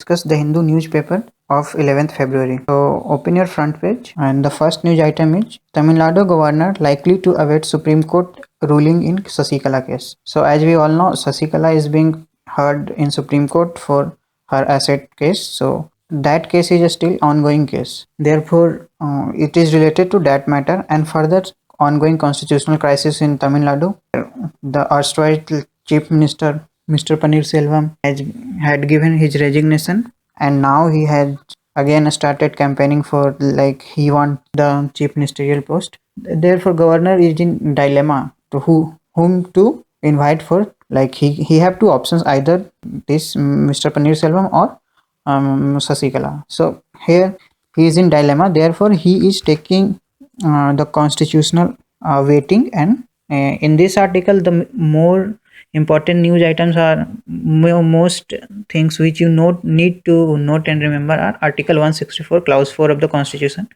Discuss the Hindu newspaper of 11th February. So open your front page and the first news item is Tamil Nadu governor likely to await Supreme Court ruling in Sasikala case. So as we all know, Sasikala is being heard in Supreme Court for her asset case. So that case is a still ongoing case. Therefore, it is related to that matter and further ongoing constitutional crisis in Tamil Nadu. The erstwhile Chief Minister Mr. Paneerselvam had given his resignation and now he had again started campaigning for like he want the chief ministerial post. Therefore, governor is in dilemma to whom to invite for. Like he have two options, either this Mr. Paneerselvam or Sasikala. So here he is in dilemma. Therefore, he is taking the constitutional waiting, and in this article, the more important news items are most things which you need to note and remember are Article 164, Clause 4 of the Constitution,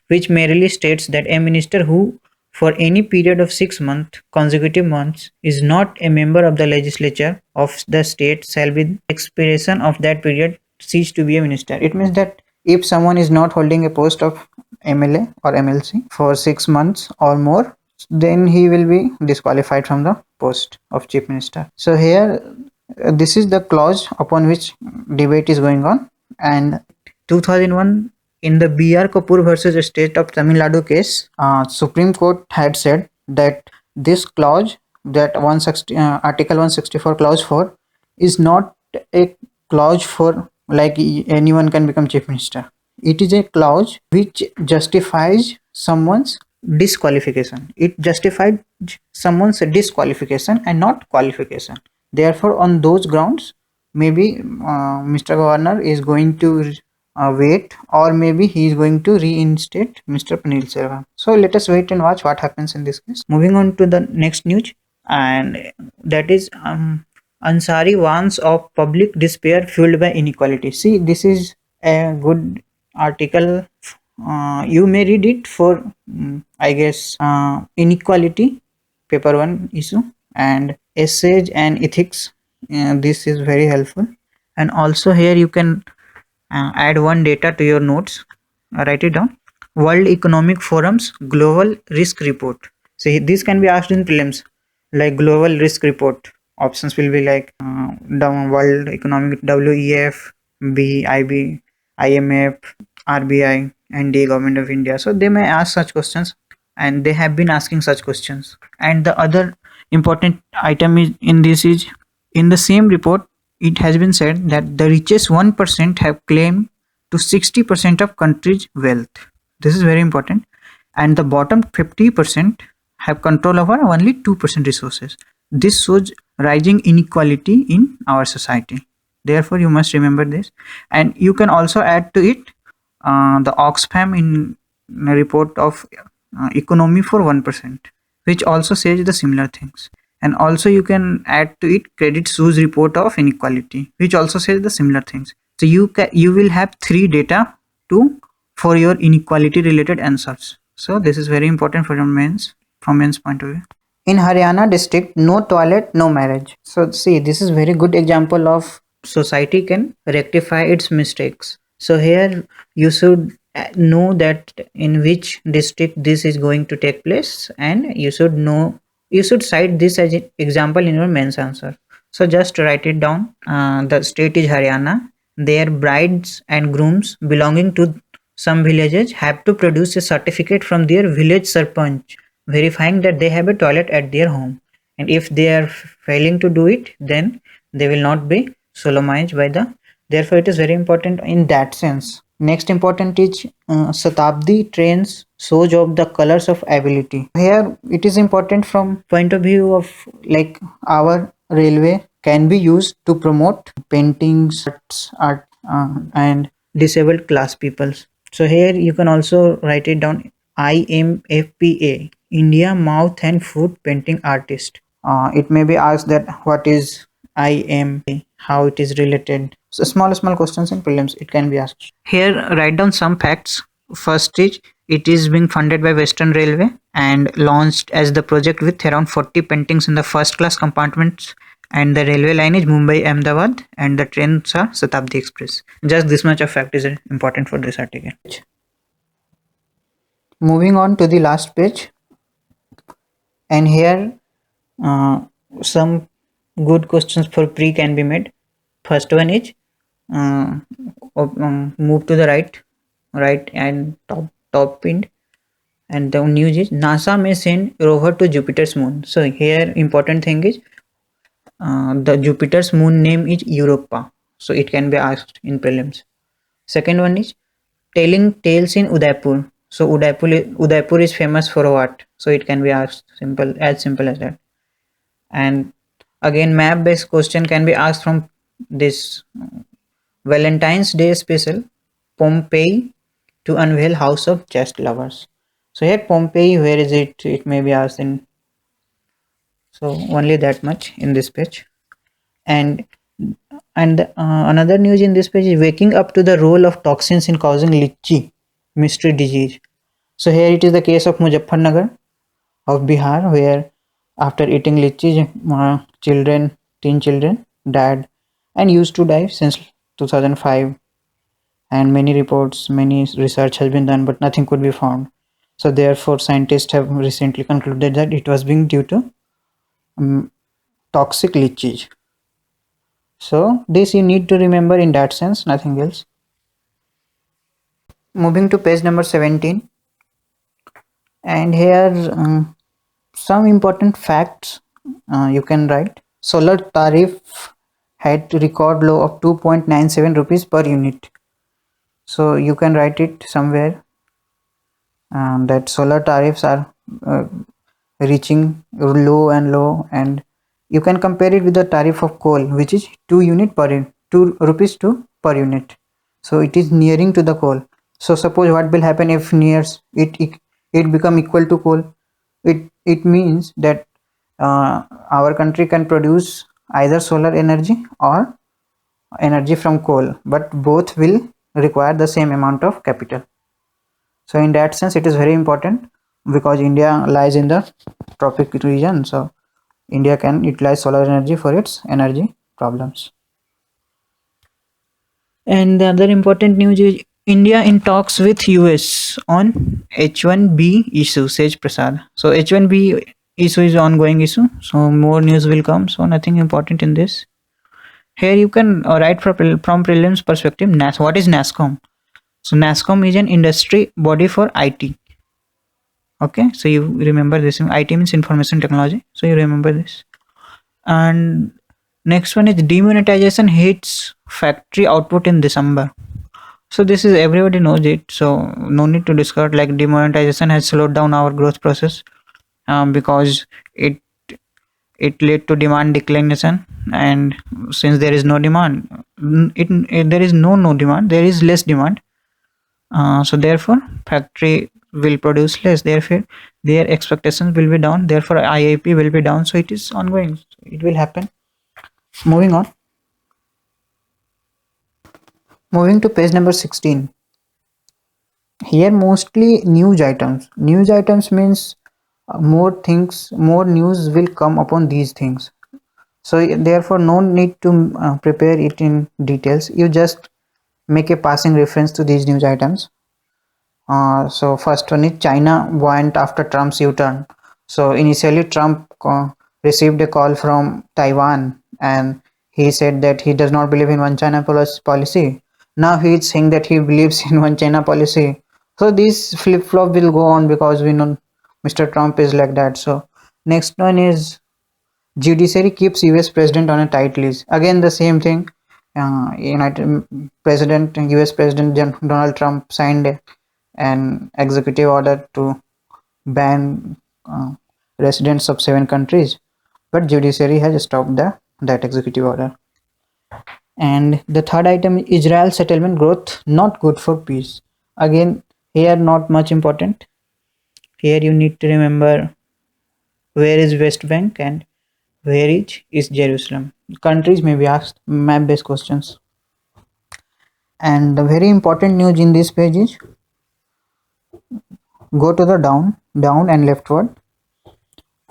which merely states that a minister who for any period of 6 months, consecutive months, is not a member of the legislature of the state shall with expiration of that period cease to be a minister. It means that if someone is not holding a post of MLA or MLC for 6 months or more, then he will be disqualified from the post of chief minister. So here this is the clause upon which debate is going on, and 2001 in the BR Kapoor versus State of Tamil Nadu case, Supreme Court had said that this clause, that Article 164 Clause 4 is not a clause for like anyone can become chief minister. It is a clause which justifies someone's disqualification. It justified someone's disqualification and not qualification. Therefore, on those grounds, maybe Mr. Governor is going to wait, or maybe he is going to reinstate Mr. Paneerselvam. So let us wait and watch what happens in this case. Moving on to the next news, and that is Ansari warns of public despair fueled by inequality. See, this is a good article. You may read it for I guess inequality paper 1 issue and essays and ethics. This is very helpful, and also here you can add one data to your notes. Write it down. World Economic Forum's Global Risk Report. So this can be asked in prelims, like Global Risk Report. Options will be like World Economic, WEF, IB, IMF, RBI, and the Government of India. So they may ask such questions, and they have been asking such questions. And the other important item is in this is in the same report, it has been said that the richest 1% have claimed to 60% of country's wealth. This is very important. And the bottom 50% have control over only 2% resources. This shows rising inequality in our society. Therefore, you must remember this. And you can also add to it the Oxfam in a report of economy for 1%, which also says the similar things. And also you can add to it Credit Suisse report of inequality, which also says the similar things. So you will have 3 data for your inequality related answers. So this is very important for your from men's point of view. In Haryana district, no toilet, no marriage. So see, this is very good example of society can rectify its mistakes. So here you should know that in which district this is going to take place, and you should cite this as an example in your mains answer. So just write it down. The state is Haryana. Their brides and grooms belonging to some villages have to produce a certificate from their village sarpanch verifying that they have a toilet at their home, and if they are failing to do it, then they will not be solemnized by the. Therefore, it is very important in that sense. Next important is Shatabdi trains shows of the colors of ability. Here it is important from point of view of like our railway can be used to promote paintings, art, and disabled class peoples. So here you can also write it down. IMFPA, India Mouth and Foot Painting Artist. It may be asked that what is IMA, how it is related. So small questions in prelims it can be asked. Here write down some facts. First is it is being funded by Western Railway and launched as the project with around 40 paintings in the first class compartments and the railway line is Mumbai Ahmedabad, and the trains are Shatabdi Express. Just this much of fact is important for this article. Moving on to the last page, and here uh, some good questions for pre can be made. First one is uh, move to the right and top pinned, and the news is NASA may send rover to Jupiter's moon. So here important thing is the Jupiter's moon name is Europa, so it can be asked in prelims. Second one is telling tales in Udaipur. So Udaipur is famous for what? So it can be asked simple as that. And again, map based question can be asked from this Valentine's Day special, Pompeii to unveil House of Chess Lovers. So here Pompeii, where is it? It may be asked in. So only that much in this page. And another news in this page is waking up to the role of toxins in causing lychee mystery disease. So here it is the case of Muzaffarnagar of Bihar, where after eating lychee, teen children died and used to die since 2005. And many research has been done, but nothing could be found. So therefore, scientists have recently concluded that it was being due to toxic lychee. So this you need to remember in that sense, nothing else. Moving to page number 17, and here some important facts you can write. Solar tariff had record low of 2.97 rupees per unit. So you can write it somewhere that solar tariffs are reaching low and low, and you can compare it with the tariff of coal, which is 2 rupees per unit. So it is nearing to the coal. So suppose what will happen if nears it become equal to coal. It means that our country can produce either solar energy or energy from coal, but both will require the same amount of capital. So in that sense it is very important, because India lies in the tropic region, so India can utilize solar energy for its energy problems. And the other important news is India in talks with US on H1B issue, Sage Prasad. So H1B issue is ongoing issue, so more news will come, so nothing important in this. Here you can write from prelims perspective. What is NASCOM? So NASCOM is an industry body for IT. Okay, so you remember this. IT means information technology, so you remember this. And next one is demonetization hits factory output in December. So this is everybody knows it, so no need to discuss. Like demonetization has slowed down our growth process because it led to demand declination, and since there is no demand, there is no demand, there is less demand. So therefore factory will produce less, therefore their expectations will be down, therefore IIP will be down. So it is ongoing, it will happen. Moving on, moving to page number 16. Here mostly news items means more news will come upon these things. So therefore no need to prepare it in details, you just make a passing reference to these news items. So first one is China buoyant after Trump's U-turn. So initially Trump received a call from Taiwan, and he said that he does not believe in one China policy. Now he is saying that he believes in one China policy. So this flip-flop will go on, because we know Mr. Trump is like that. So next one is judiciary keeps US president on a tight leash. Again the same thing. US President Donald Trump signed an executive order to ban residents of 7 countries, but judiciary has stopped that executive order. And the third item is Israel settlement growth not good for peace. Again here not much important. Here you need to remember where is West Bank and where is Jerusalem. Countries may be asked map based questions. And the very important news in this page is go to the down and leftward.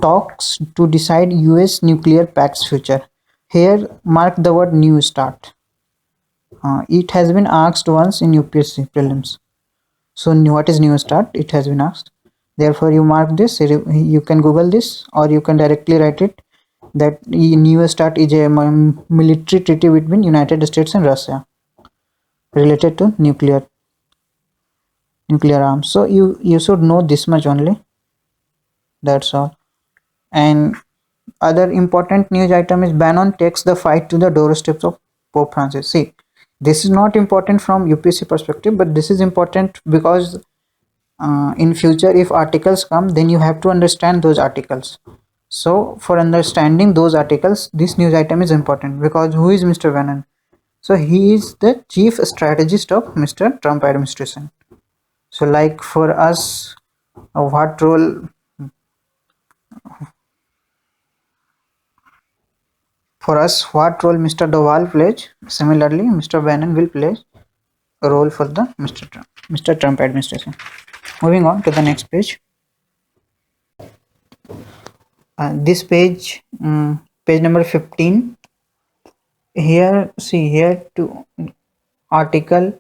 Talks to decide US nuclear pact's future. Here mark the word new start. It has been asked once in UPSC prelims. So what is new start? It has been asked. Therefore you mark this. You can Google this, or you can directly write it, that new start is a military treaty between United States and Russia related to nuclear arms. So you should know this much only. That's all. And other important news item is Bannon takes the fight to the doorsteps of Pope Francis. See, this is not important from UPSC perspective, but this is important because in future if articles come, then you have to understand those articles. So for understanding those articles, this news item is important, because who is Mr. Bannon? So he is the chief strategist of Mr. Trump administration. So like for us, what role Mr. Doval plays, similarly Mr. Bannon will play a role for the Mr. Trump administration. Moving on to the next page. This page, page number 15. Here, see here to article,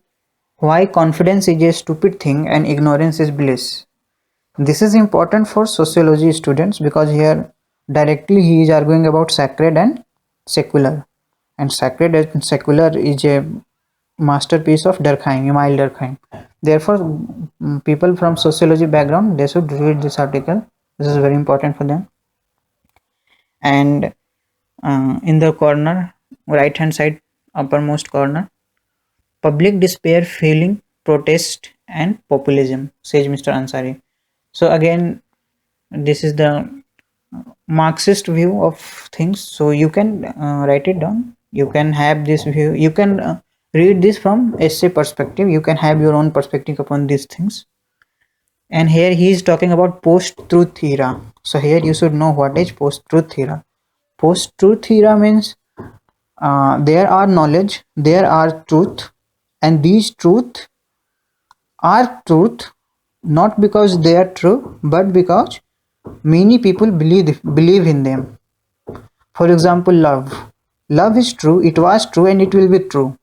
why confidence is a stupid thing and ignorance is bliss. This is important for sociology students, because here directly he is arguing about sacred and secular, and sacred and secular is a masterpiece of Durkheim, Emile Durkheim. Therefore people from sociology background, they should read this article. This is very important for them. And in the corner, right hand side, uppermost corner, public despair, feeling, protest and populism, says Mr. Ansari. So again, this is the Marxist view of things. So you can write it down. You can have this view. You can read this from essay perspective. You can have your own perspective upon these things. And here he is talking about post-truth era. So here you should know what is post-truth era. Post-truth era means there are knowledge, there are truth, and these truth are truth not because they are true, but because many people believe in them. For example, love is true, it was true, and it will be true.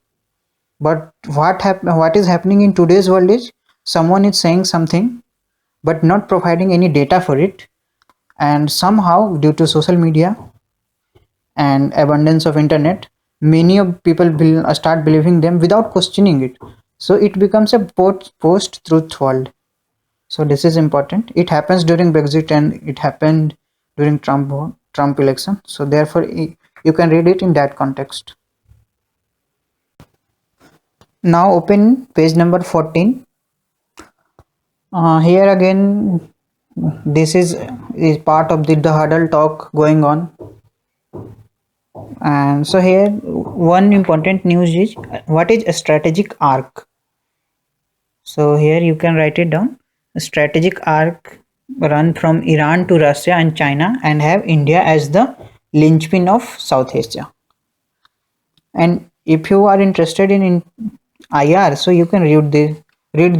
But what is happening in today's world is, someone is saying something but not providing any data for it, and somehow due to social media and abundance of internet, many of people start believing them without questioning it. So it becomes a post-truth world. So this is important. It happens during Brexit and it happened during Trump election. So therefore you can read it in that context. Now open page number 14. Here again, this is part of the huddle talk going on. And so here one important news is, what is a strategic arc? So here you can write it down. A strategic arc run from Iran to Russia and China, and have India as the linchpin of South Asia. And if you are interested in IR, so you can read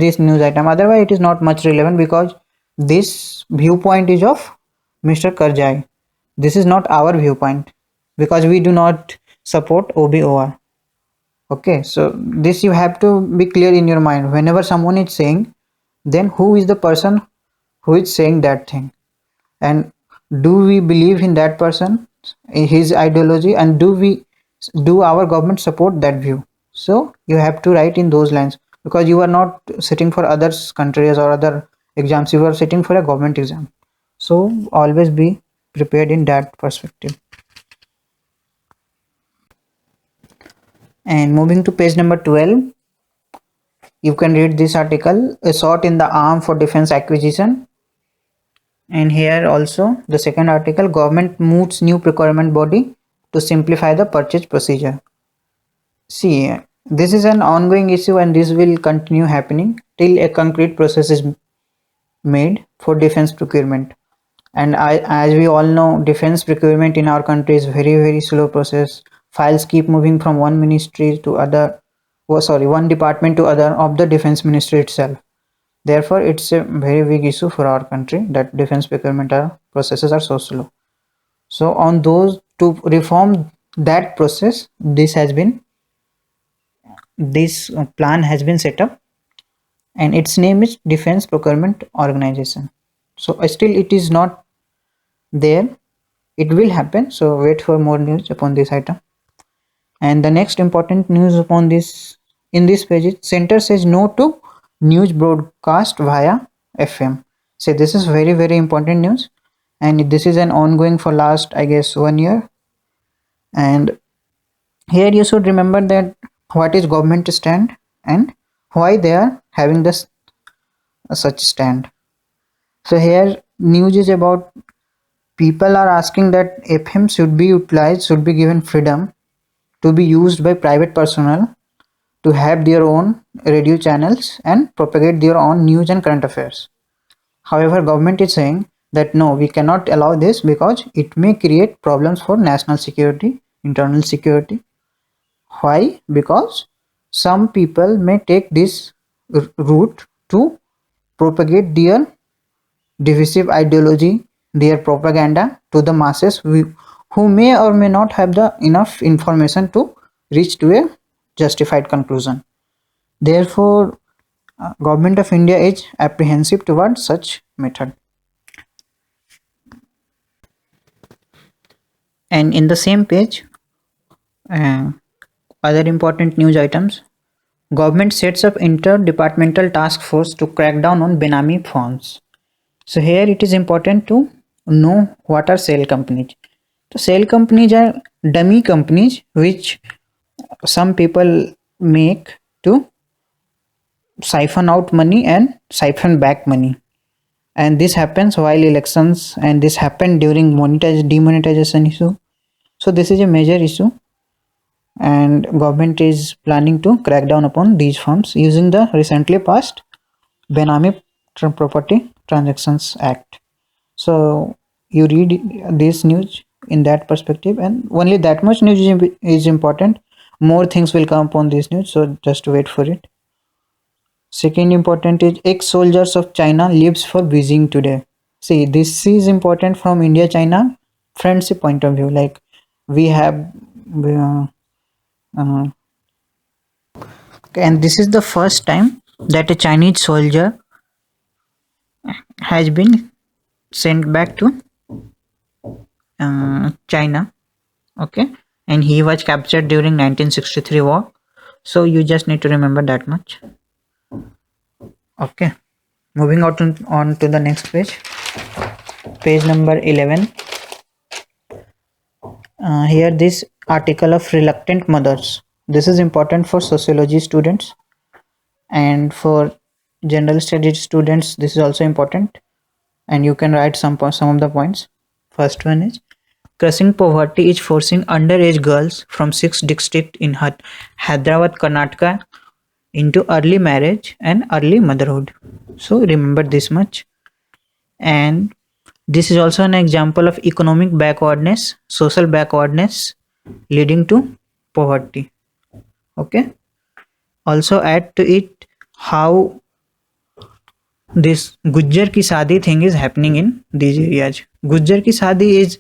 this news item. Otherwise it is not much relevant, because this viewpoint is of Mr. Karzai. This is not our viewpoint, because we do not support OBOR. Okay, so this you have to be clear in your mind. Whenever someone is saying, then who is the person who is saying that thing, and do we believe in that person, his ideology, and do our government support that view? So you have to write in those lines, because you are not sitting for other countries or other exams, you are sitting for a government exam. So always be prepared in that perspective. And moving to page number 12, you can read this article, a shot in the arm for defense acquisition. And here also the second article, government moots new procurement body to simplify the purchase procedure. See, this is an ongoing issue, and this will continue happening till a concrete process is made for defense procurement. And as we all know, defense procurement in our country is very slow process. Files keep moving from one ministry to other, one department to other of the defense ministry itself. Therefore it's a very big issue for our country that defense procurement processes are so slow. So on those, to reform that process, this plan has been set up, and its name is Defense Procurement Organization. So still it is not there. It will happen, so wait for more news upon this item. And the next important news upon this in this page is center says no to news broadcast via FM. So this is very important news, and this is an ongoing for last, I guess, 1 year. And here you should remember that what is government stand and why they are having this such stand. So here news is about people are asking that FM should be utilized, should be given freedom to be used by private personnel to have their own radio channels and propagate their own news and current affairs. However, government is saying that no, we cannot allow this because it may create problems for national security, internal security. Why? Because some people may take this route to propagate their divisive ideology, their propaganda to the masses who may or may not have the enough information to reach to a justified conclusion. Therefore, Government of India is apprehensive towards such method. And in the same page, other important news items. Government sets up inter-departmental task force to crack down on Benami funds. So here it is important to know what are sale companies. So sale companies are dummy companies which some people make to siphon out money and siphon back money. And this happens while elections, and this happened during demonetization issue. So this is a major issue, and government is planning to crack down upon these firms using the recently passed Benami Property Transactions Act. So you read this news in that perspective, and only that much news is important. More things will come upon this news, so just wait for it. Second important is ex-soldiers of China lives for Beijing today. See, this is important from India-China friendship point of view. Like we have, uh, and this is the first time that a Chinese soldier has been sent back to China. Okay, and he was captured during 1963 war. So you just need to remember that much. Okay, moving on to the next page, page number 11. Here this article of reluctant mothers. This is important for sociology students, and for general studies students this is also important, and you can write some of the points. First one is crushing poverty is forcing underage girls from 6 districts in Hyderabad, Karnataka into early marriage and early motherhood. So remember this much. And this is also an example of economic backwardness, social backwardness leading to poverty. Okay. Also add to it how this Gujjar ki Shadi thing is happening in these areas. Gujjar ki Shadi is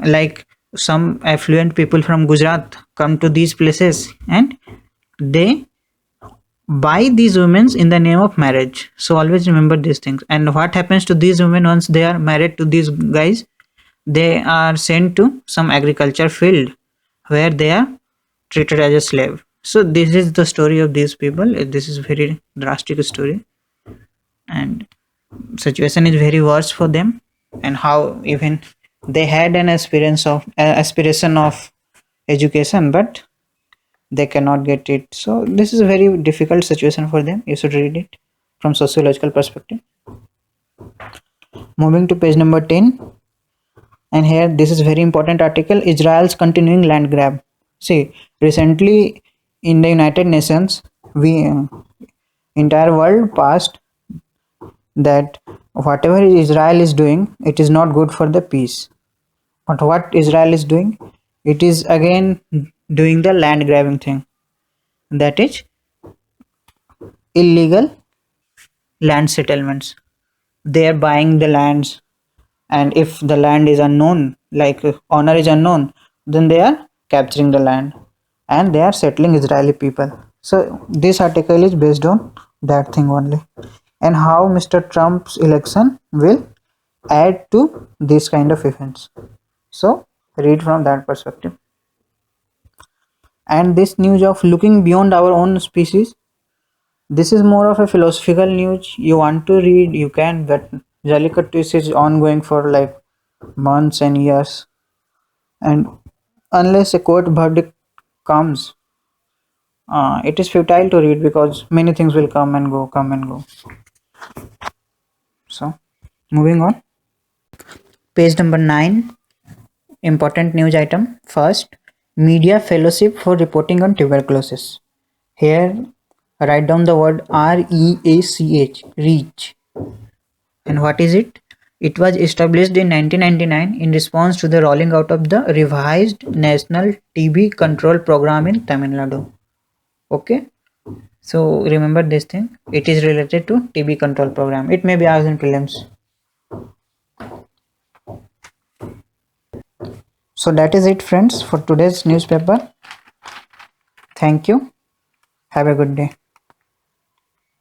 like some affluent people from Gujarat come to these places and they buy these women in the name of marriage. So always remember these things. And what happens to these women once they are married to these guys? They are sent to some agriculture field where they are treated as a slave. So this is the story of these people. This is very drastic story, and situation is very worse for them, and how even they had an aspiration of education, but they cannot get it. So this is a very difficult situation for them. You should read it from sociological perspective. Moving to page number 10, and here this is very important article, Israel's continuing land grab. See, recently in the United Nations, we entire world passed that whatever Israel is doing, it is not good for the peace. But what Israel is doing, it is again doing the land grabbing thing, that is illegal land settlements. They are buying the lands, and if the land is unknown, like owner is unknown, then they are capturing the land, and they are settling Israeli people. So this article is based on that thing only, and how Mr. Trump's election will add to this kind of events. So read from that perspective. And this news of looking beyond our own species, this is more of a philosophical news. You want to read, you can, but Jallikat twist is ongoing for like months and years, and unless a court verdict comes, it is futile to read because many things will come and go. So, moving on. Page number 9. Important news item. First, media fellowship for reporting on tuberculosis. Here, write down the word REACH, reach. And what is it? It was established in 1999 in response to the rolling out of the revised National TB Control Program in Tamil Nadu. Okay, so remember this thing. It is related to TB control program. It may be asked in prelims. So that is it, friends, for today's newspaper. Thank you. Have a good day.